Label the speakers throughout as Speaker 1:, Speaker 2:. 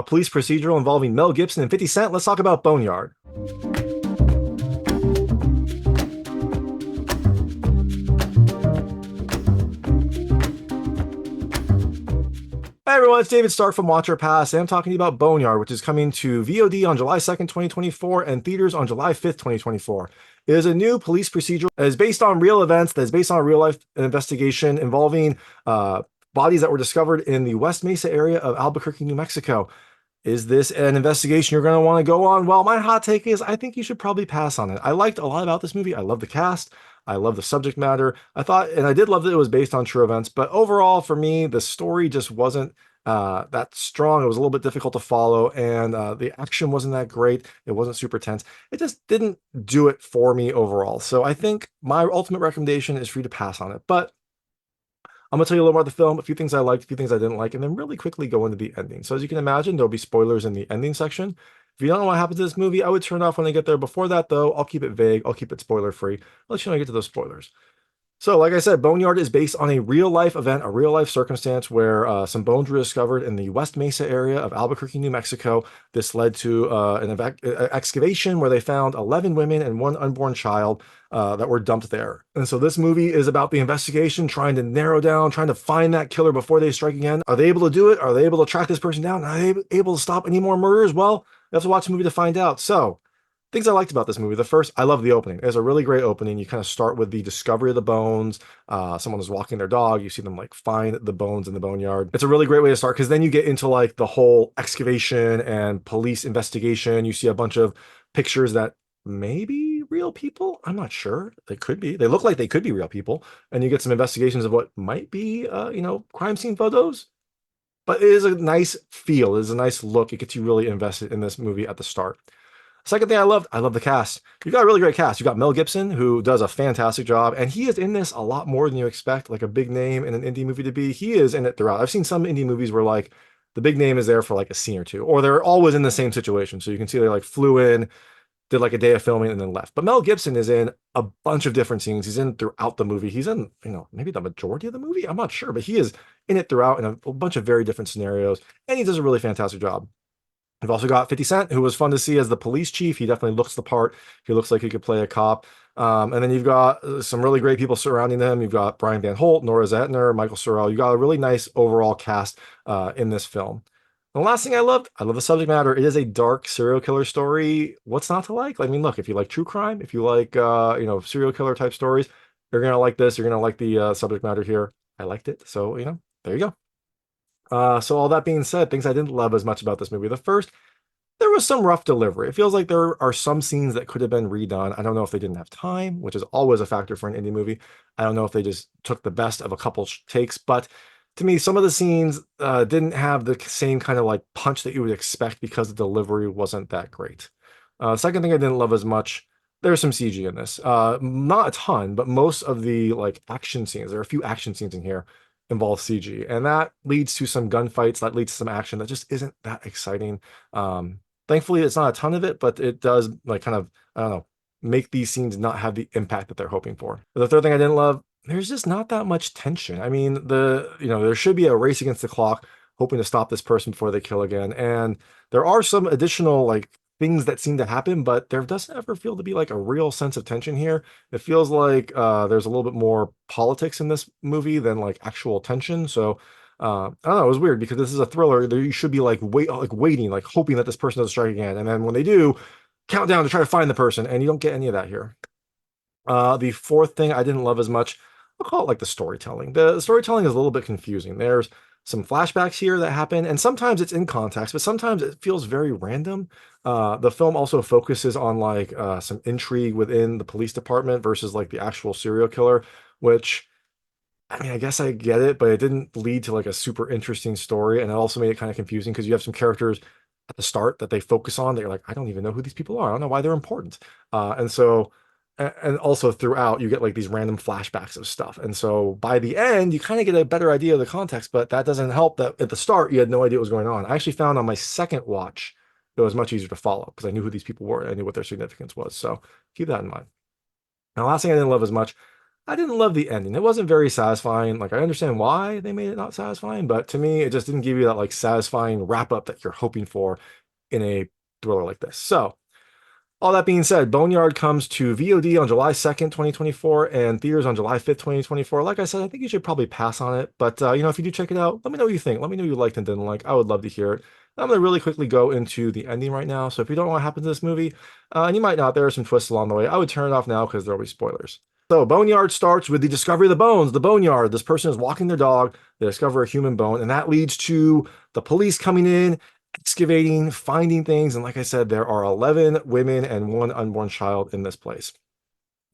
Speaker 1: police procedural involving Mel Gibson and 50 Cent, let's talk about Boneyard. Hi everyone, it's David Stark from Watcher Pass, and I'm talking to you about Boneyard, which is coming to VOD on July 2nd, 2024, and theaters on July 5th, 2024. It is a new police procedural that is based on real events, that is based on a real-life investigation involving bodies that were discovered in the West Mesa area of Albuquerque, New Mexico. Is this an investigation you're going to want to go on? Well, my hot take is I think you should probably pass on it. I liked a lot about this movie. I love the cast. I love the subject matter. I thought, and I did love that it was based on true events, but overall for me, the story just wasn't that strong. It was a little bit difficult to follow, and the action wasn't that great. It wasn't super tense. It just didn't do it for me overall. So I think my ultimate recommendation is for you to pass on it. But I'm going to tell you a little more about the film, a few things I liked, a few things I didn't like, and then really quickly go into the ending. So as you can imagine, there'll be spoilers in the ending section. If you don't know what happens to this movie, I would turn off when I get there. Before that, though, I'll keep it vague. I'll keep it spoiler-free. I'll let you know when I get to those spoilers. So, like I said, Boneyard is based on a real-life event, a real-life circumstance where some bones were discovered in the West Mesa area of Albuquerque, New Mexico. This led to an excavation where they found 11 women and one unborn child that were dumped there. And so this movie is about the investigation, trying to narrow down, trying to find that killer before they strike again. Are they able to do it? Are they able to track this person down? Are they able to stop any more murders? Well, you have to watch the movie to find out. So, things I liked about this movie. The first, I love the opening. It's a really great opening. You kind of start with the discovery of the bones. Someone is walking their dog. You see them like find the bones in the boneyard. It's a really great way to start because then you get into like the whole excavation and police investigation. You see a bunch of pictures that maybe real people. I'm not sure. They could be. They look like they could be real people. And you get some investigations of what might be, crime scene photos. But it is a nice feel. It is a nice look. It gets you really invested in this movie at the start. Second thing I love the cast. You've got a really great cast. You've got Mel Gibson, who does a fantastic job, and he is in this a lot more than you expect, like a big name in an indie movie to be. He is in it throughout. I've seen some indie movies where like the big name is there for like a scene or two, or they're always in the same situation. So you can see they like flew in, did like a day of filming, and then left. But Mel Gibson is in a bunch of different scenes. He's in throughout the movie. He's in, maybe the majority of the movie. I'm not sure, but he is in it throughout in a bunch of very different scenarios, and he does a really fantastic job. We've also got 50 Cent, who was fun to see as the police chief. He definitely looks the part. He looks like he could play a cop. And then you've got some really great people surrounding them. You've got Brian Van Holt, Nora Zehetner, Michael Sirow. You've got a really nice overall cast in this film. The last thing I love the subject matter. It is a dark serial killer story. What's not to like? I mean, look, if you like true crime, if you like, serial killer type stories, you're going to like this. You're going to like the subject matter here. I liked it. So, there you go. So all that being said, things I didn't love as much about this movie. The first, there was some rough delivery. It feels like there are some scenes that could have been redone. I don't know if they didn't have time, which is always a factor for an indie movie. I don't know if they just took the best of a couple takes, but to me, some of the scenes didn't have the same kind of like punch that you would expect because the delivery wasn't that great. Second thing I didn't love as much, there's some CG in this. Not a ton, but most of the like action scenes, there are a few action scenes in here, involve CG, and that leads to some gunfights, that leads to some action that just isn't that exciting. Thankfully it's not a ton of it, but it does like kind of, I don't know, make these scenes not have the impact that they're hoping for. The third thing I didn't love, there's just not that much tension. I mean, there should be a race against the clock, hoping to stop this person before they kill again, and there are some additional like things that seem to happen, but there doesn't ever feel to be like a real sense of tension here. It feels like there's a little bit more politics in this movie than like actual tension. So I don't know, it was weird because this is a thriller. You should be like waiting, like hoping that this person doesn't strike again. And then when they do, count down to try to find the person, and you don't get any of that here. The fourth thing I didn't love as much, I'll call it like the storytelling. The storytelling is a little bit confusing. There's some flashbacks here that happen, and sometimes it's in context, but sometimes it feels very random. The film also focuses on like some intrigue within the police department versus like the actual serial killer, which, I mean, I guess I get it, but it didn't lead to like a super interesting story, and it also made it kind of confusing because you have some characters at the start that they focus on that you're like, I don't even know who these people are. I don't know why they're important. And also throughout, you get like these random flashbacks of stuff. And so by the end, you kind of get a better idea of the context, but that doesn't help that at the start, you had no idea what was going on. I actually found on my second watch, it was much easier to follow because I knew who these people were. And I knew what their significance was. So keep that in mind. Now, last thing I didn't love as much, I didn't love the ending. It wasn't very satisfying. Like, I understand why they made it not satisfying, but to me, it just didn't give you that like satisfying wrap up that you're hoping for in a thriller like this. So, all that being said, Boneyard comes to VOD on July 2nd, 2024, and theaters on July 5th, 2024. Like I said, I think you should probably pass on it. But, if you do check it out, let me know what you think. Let me know what you liked and didn't like. I would love to hear it. I'm going to really quickly go into the ending right now. So if you don't know what happens in this movie, and you might not, there are some twists along the way, I would turn it off now because there will be spoilers. So Boneyard starts with the discovery of the bones. The Boneyard. This person is walking their dog. They discover a human bone, and that leads to the police coming in, excavating, finding things. And like I said, there are 11 women and one unborn child in this place.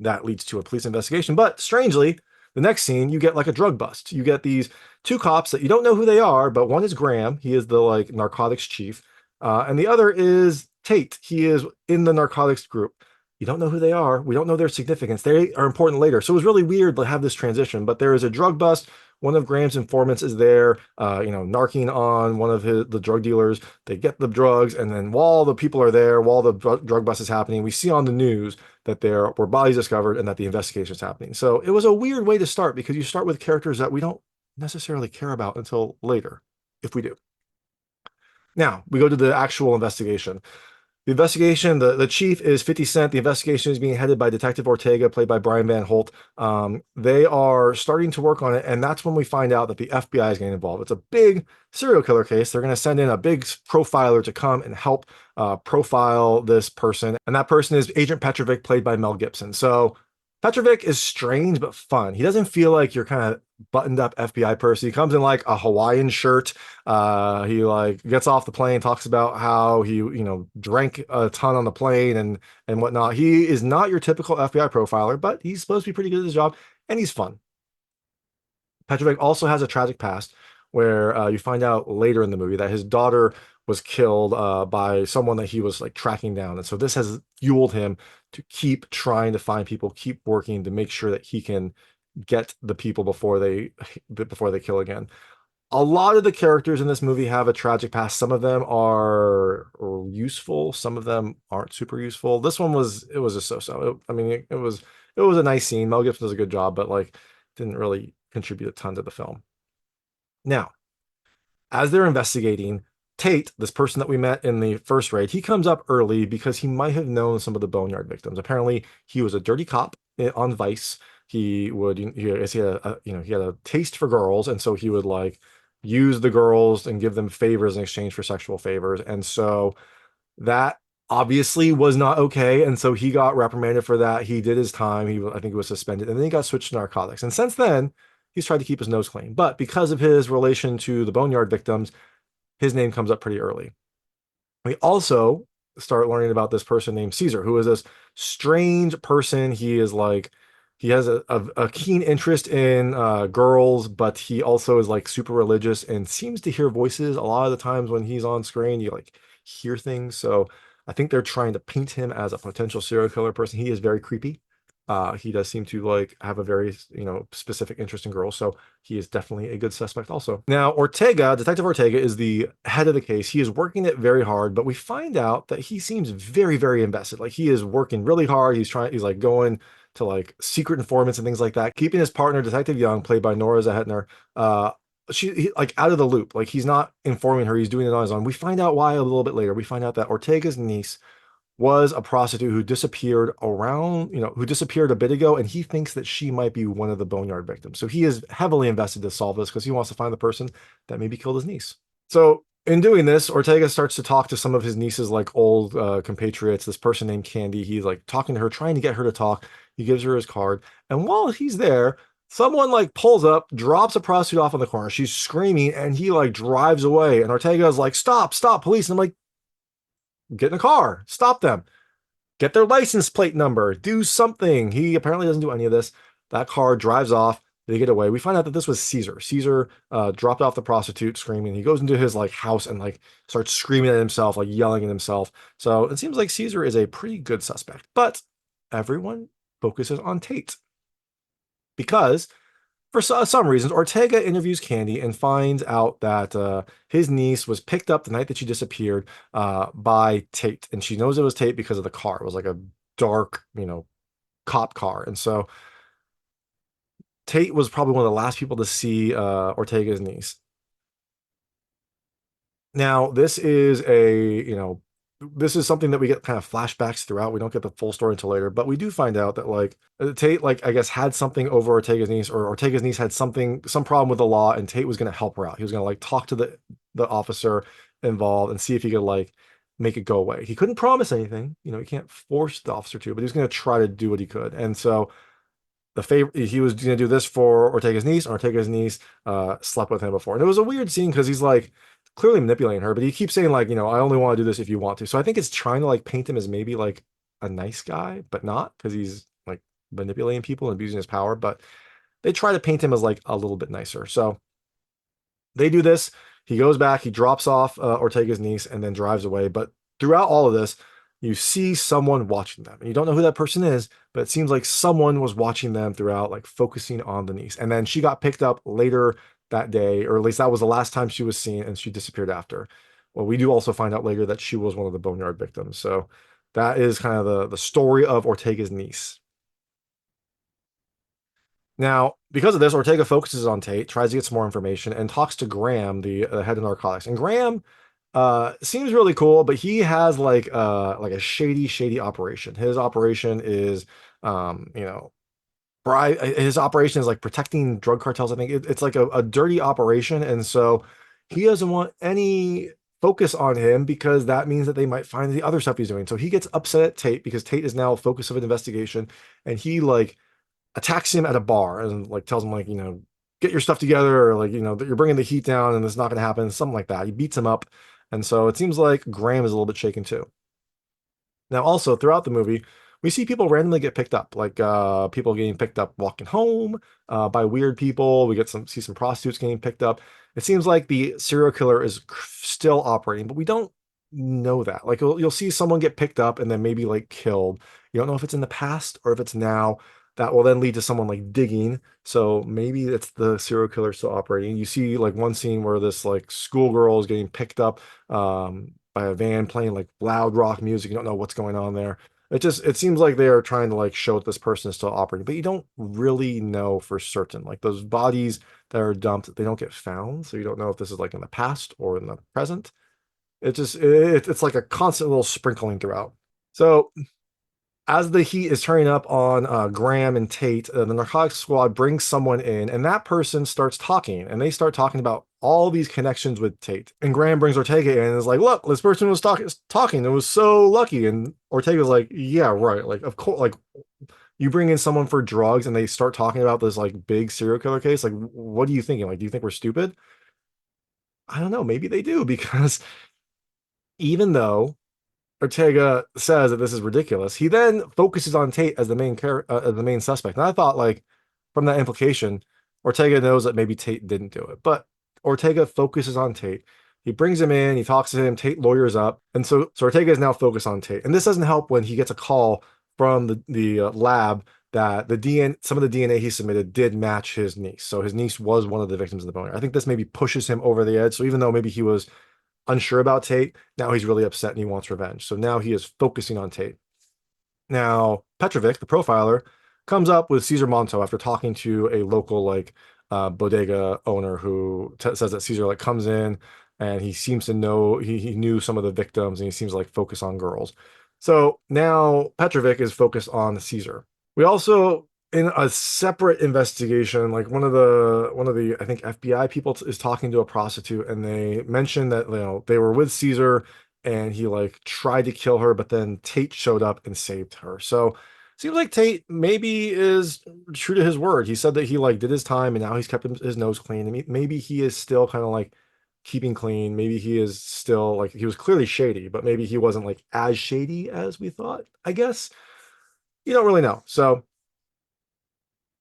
Speaker 1: That leads to a police investigation. But strangely, the next scene, you get like a drug bust. You get these two cops that you don't know who they are, but one is Graham. He is the like narcotics chief. And the other is Tate. He is in the narcotics group. You don't know who they are. We don't know their significance. They are important later. So it was really weird to have this transition. But there is a drug bust. One of Graham's informants is there, narking on one of the drug dealers. They get the drugs, and then while the people are there, while the drug bust is happening, we see on the news that there were bodies discovered and that the investigation is happening. So it was a weird way to start because you start with characters that we don't necessarily care about until later, if we do. Now, we go to the actual investigation. The investigation, the chief is 50 Cent. The investigation is being headed by Detective Ortega, played by Brian Van Holt. They are starting to work on it, and that's when we find out that the FBI is getting involved. It's a big serial killer case. They're going to send in a big profiler to come and help profile this person, and that person is Agent Petrovick, played by Mel Gibson. So Petrovick is strange but fun. He doesn't feel like your kind of buttoned up FBI person. He comes in like a Hawaiian shirt. He like gets off the plane, talks about how he, drank a ton on the plane and whatnot. He is not your typical FBI profiler, but he's supposed to be pretty good at his job, and he's fun. Petrovic also has a tragic past where you find out later in the movie that his daughter was killed by someone that he was like tracking down. And so this has fueled him to keep trying to find people, keep working to make sure that he can get the people before they kill again. A lot of the characters in this movie have a tragic past. Some of them are useful, some of them aren't super useful. This one was a so-so. It was a nice scene. Mel Gibson does a good job, but like didn't really contribute a ton to the film. Now, as they're investigating, Tate, this person that we met in the first raid, he comes up early because he might have known some of the Boneyard victims. Apparently, he was a dirty cop on Vice. He had a taste for girls, and so he would like use the girls and give them favors in exchange for sexual favors. And so that obviously was not okay. And so he got reprimanded for that. He did his time. I think he was suspended, and then he got switched to narcotics. And since then, he's tried to keep his nose clean. But because of his relation to the Boneyard victims, his name comes up pretty early. We also start learning about this person named Caesar, who is this strange person. He is like, he has a keen interest in girls, but he also is like super religious and seems to hear voices a lot of the times when he's on screen. You like hear things. So I think they're trying to paint him as a potential serial killer person. He is very creepy. He does seem to like have a very, specific interest in girls. So he is definitely a good suspect also. Now, Detective Ortega is the head of the case. He is working it very hard, but we find out that he seems very, very invested. Like he is working really hard. He's like going to like secret informants and things like that, keeping his partner, Detective Young, played by Nora Zehetner, like out of the loop. Like he's not informing her. He's doing it on his own. We find out why a little bit later. We find out that Ortega's niece was a prostitute who disappeared who disappeared a bit ago, and he thinks that she might be one of the Boneyard victims. So he is heavily invested to solve this because he wants to find the person that maybe killed his niece. So in doing this, Ortega starts to talk to some of his niece's like old compatriots, this person named Candy. He's like talking to her, trying to get her to talk. He gives her his card. And while he's there, someone like pulls up, drops a prostitute off on the corner. She's screaming, and he like drives away. And Ortega is like, stop, police. And I'm like, get in a car, stop them, get their license plate number, do something. He apparently doesn't do any of this. That car drives off. They get away. We find out that this was Caesar. Caesar dropped off the prostitute screaming. He goes into his like house and like starts screaming at himself, like yelling at himself. So it seems like Caesar is a pretty good suspect, but everyone focuses on Tate because for some reasons, Ortega interviews Candy and finds out that his niece was picked up the night that she disappeared by Tate. And she knows it was Tate because of the car. It was like a dark, cop car. And so Tate was probably one of the last people to see Ortega's niece. Now, this is this is something that we get kind of flashbacks throughout. We don't get the full story until later, but we do find out that like Tate, like I guess, had something over Ortega's niece, or Ortega's niece had some problem with the law, and Tate was going to help her out. He was going to like talk to the officer involved and see if he could like make it go away. He couldn't promise anything, he can't force the officer to, but he was going to try to do what he could. And so the favor he was going to do this for Ortega's niece, and Ortega's niece slept with him before. And it was a weird scene because he's like clearly manipulating her, but he keeps saying like, I only want to do this if you want to. So I think it's trying to like paint him as maybe like a nice guy, but not, because he's like manipulating people and abusing his power. But they try to paint him as like a little bit nicer. So they do this. He goes back, he drops off Ortega's niece, and then drives away. But throughout all of this, you see someone watching them. And you don't know who that person is, but it seems like someone was watching them throughout, like focusing on the niece. And then she got picked up later that day, or at least that was the last time she was seen, and she disappeared after. Well, we do also find out later that she was one of the Boneyard victims. So that is kind of the story of Ortega's niece. Now, because of this, Ortega focuses on Tate, tries to get some more information, and talks to Graham, the head of narcotics. And Graham seems really cool, but he has like a shady operation. His operation is his operation is like protecting drug cartels. I think it's like a dirty operation, and so he doesn't want any focus on him because that means that they might find the other stuff he's doing. So he gets upset at Tate because Tate is now a focus of an investigation, and he like attacks him at a bar and like tells him like, get your stuff together, or like, that you're bringing the heat down and it's not going to happen, something like that. He beats him up. And so it seems like Graham is a little bit shaken too. Now, also throughout the movie, we see people randomly get picked up, like people getting picked up walking home by weird people. We see some prostitutes getting picked up. It seems like the serial killer is still operating, but we don't know that. Like you'll see someone get picked up and then maybe like killed. You don't know if it's in the past or if it's now. That will then lead to someone like digging. So maybe it's the serial killer still operating. You see like one scene where this like schoolgirl is getting picked up by a van playing like loud rock music. You don't know what's going on there. It seems like they are trying to like show that this person is still operating, but you don't really know for certain. Like those bodies that are dumped, they don't get found, so you don't know if this is like in the past or in the present. It's like a constant little sprinkling throughout. So as the heat is turning up on Graham and Tate, the narcotics squad brings someone in, and that person starts talking, and they start talking about all these connections with Tate. And Graham brings Ortega in and is like, "Look, this person was talking. It was so lucky." And Ortega's like, "Yeah, right. Like, of course. Like, you bring in someone for drugs, and they start talking about this like big serial killer case. Like, what are you thinking? Like, do you think we're stupid?" I don't know. Maybe they do because even though Ortega says that this is ridiculous, he then focuses on Tate as the as the main suspect. And I thought, like, from that implication, Ortega knows that maybe Tate didn't do it. But Ortega focuses on Tate. He brings him in, he talks to him, Tate lawyers up. And so Ortega is now focused on Tate. And this doesn't help when he gets a call from the lab that some of the DNA he submitted did match his niece. So his niece was one of the victims of the boner. I think this maybe pushes him over the edge. So even though maybe he was unsure about Tate, now he's really upset and he wants revenge. So now he is focusing on Tate. Now, Petrovick, the profiler, comes up with Caesar Monto after talking to a local like bodega owner who says that Caesar like comes in and he seems to know he knew some of the victims and he seems to like focus on girls. So now Petrovick is focused on Caesar. We also, in a separate investigation, like one of the I think FBI people is talking to a prostitute, and they mentioned that they were with Caesar and he like tried to kill her, but then Tate showed up and saved her. So seems like Tate maybe is true to his word. He said that he like did his time and now he's kept his nose clean. I mean, maybe he is still kind of like keeping clean. Maybe he is still like he was clearly shady, but maybe he wasn't like as shady as we thought. I guess you don't really know. So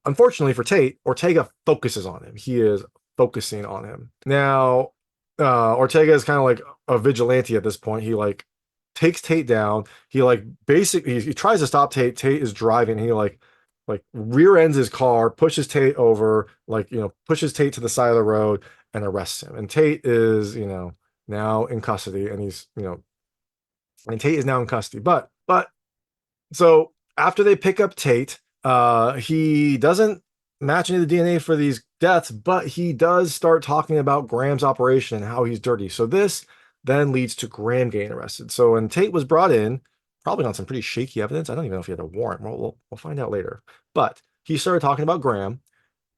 Speaker 1: unfortunately for Tate, Ortega focuses on him. He is focusing on him. Now, Ortega is kind of like a vigilante at this point. He like takes Tate down. He like basically he tries to stop Tate. Tate is driving. He like rear ends his car, pushes Tate over, like pushes Tate to the side of the road and arrests him. And Tate is now in custody, and and Tate is now in custody. But so after they pick up Tate, he doesn't match any of the DNA for these deaths, but he does start talking about Graham's operation and how he's dirty. So this then leads to Graham getting arrested. So when Tate was brought in, probably on some pretty shaky evidence. I don't even know if he had a warrant. We'll find out later. But he started talking about Graham.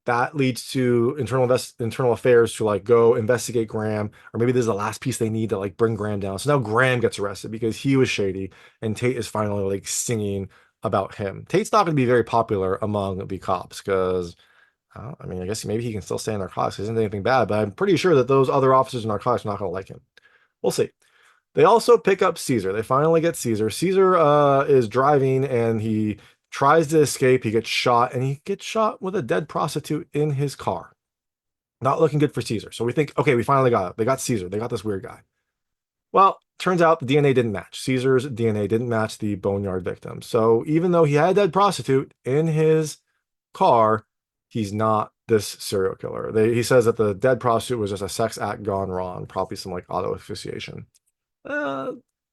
Speaker 1: That leads to internal affairs to like go investigate Graham, or maybe this is the last piece they need to like bring Graham down. So now Graham gets arrested because he was shady, and Tate is finally like singing about him. Tate's not going to be very popular among the cops because I mean, I guess maybe he can still stay in narcotics. Isn't anything bad, but I'm pretty sure that those other officers in narcotics are not going to like him. We'll see. They also pick up Caesar. They finally get Caesar. Caesar is driving and he tries to escape. He gets shot, and he gets shot with a dead prostitute in his car. Not looking good for Caesar. So we think, okay, we finally got it. They got Caesar. They got this weird guy. Well, turns out the DNA didn't match. Caesar's DNA didn't match the Boneyard victim. So even though he had a dead prostitute in his car, he's not this serial killer. He says that the dead prostitute was just a sex act gone wrong, probably some like auto asphyxiation.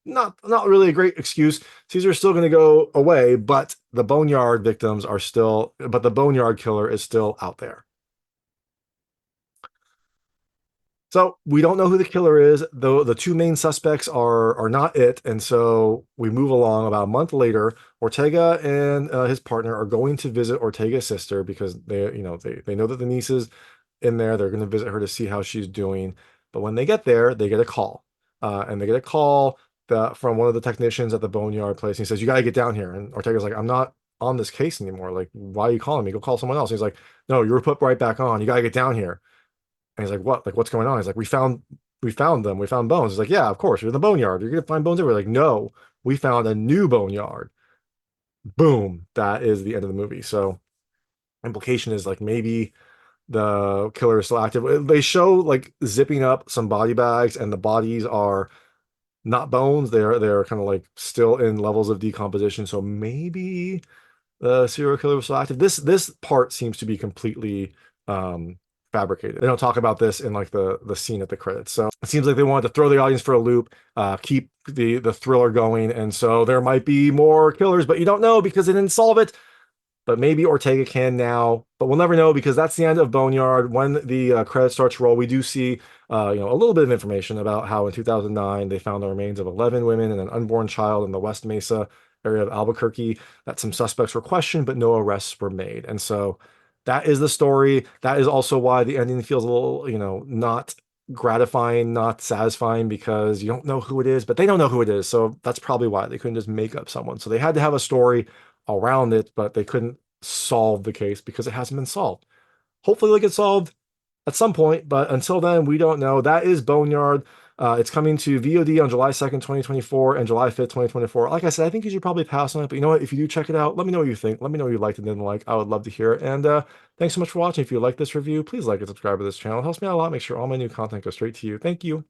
Speaker 1: Not really a great excuse. Caesar's still going to go away, but the Boneyard victims are still, but the Boneyard killer is still out there. So we don't know who the killer is, though the two main suspects are not it. And so we move along. About a month later, Ortega and his partner are going to visit Ortega's sister because they know that the niece is in there. They're going to visit her to see how she's doing. But when they get there, they get a call. And they get a call from one of the technicians at the Boneyard place. And he says, "You got to get down here." And Ortega's like, "I'm not on this case anymore. Like, why are you calling me? Go call someone else." And he's like, "No, you were put right back on. You got to get down here." And he's like, "What? Like, what's going on?" He's like, we found them. We found bones." He's like, "Yeah, of course. You're in the Boneyard. You're going to find bones everywhere." Like, "No, we found a new Boneyard." Boom. That is the end of the movie. So implication is like maybe the killer is still active. They show like zipping up some body bags, and the bodies are not bones. They're kind of like still in levels of decomposition. So maybe the serial killer was still active. This part seems to be completely fabricated. They don't talk about this in like the scene at the credits. So it seems like they wanted to throw the audience for a loop, keep the thriller going, and so there might be more killers, but you don't know because they didn't solve it. But maybe Ortega can now, but we'll never know because that's the end of Boneyard. When the credits start to roll, we do see a little bit of information about how in 2009 they found the remains of 11 women and an unborn child in the West Mesa area of Albuquerque. That some suspects were questioned, but no arrests were made. And so that is the story. That is also why the ending feels a little, not gratifying, not satisfying, because you don't know who it is, but they don't know who it is. So that's probably why they couldn't just make up someone. So they had to have a story around it, but they couldn't solve the case because it hasn't been solved. Hopefully it'll get solved at some point, but until then, we don't know. That is Boneyard. It's coming to VOD on July 2nd, 2024 and July 5th, 2024. Like I said, I think you should probably pass on it, but you know what? If you do check it out, let me know what you think. Let me know what you liked and didn't like. I would love to hear it. And thanks so much for watching. If you like this review, please like and subscribe to this channel. It helps me out a lot. Make sure all my new content goes straight to you. Thank you.